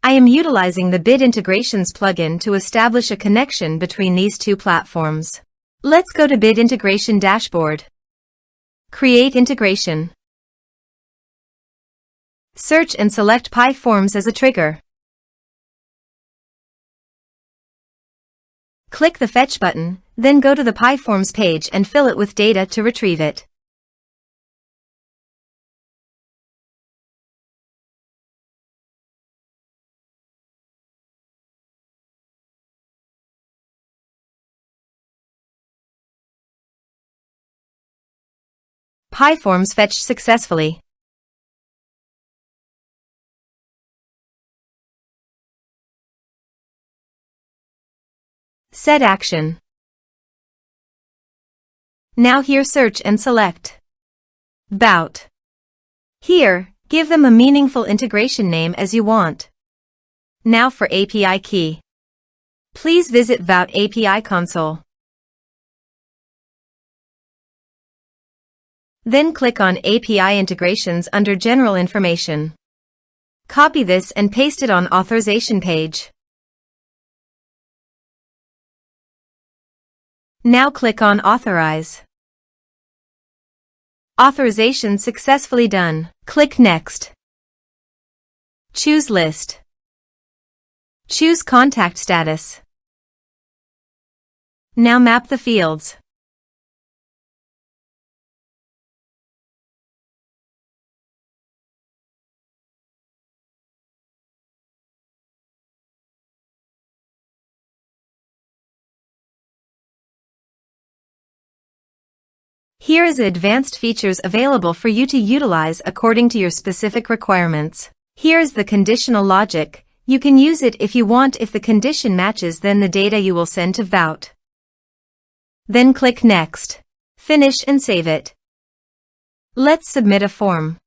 I am utilizing the Bid Integrations plugin to establish a connection between these two platforms. Let's go to Bid Integration Dashboard. Create integration. Search and select PyForms as a trigger. Click the Fetch button, then go to the PyForms page and fill it with data to retrieve it. PyForms fetched successfully. Set action. Now here search and select VBOUT. Here, give them a meaningful integration name as you want. Now for API key. Please visit VBOUT API console. Then click on API integrations under General Information. Copy this and paste it on Authorization page. Now click on Authorize. Authorization successfully done. Click Next. Choose List. Choose Contact Status. Now map the fields. Here is advanced features available for you to utilize according to your specific requirements. Here is the conditional logic. You can use it if you want. If the condition matches, then the data you will send to VBOUT. Then click Next. Finish and save it. Let's submit a form.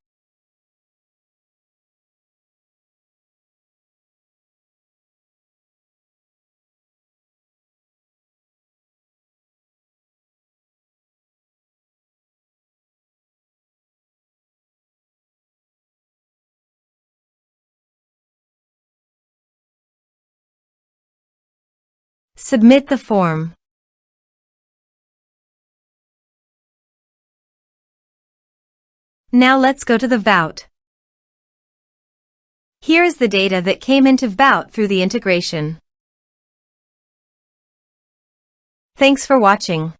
Submit the form. Now let's go to the VBOUT. Here is the data that came into VBOUT through the integration. Thanks for watching.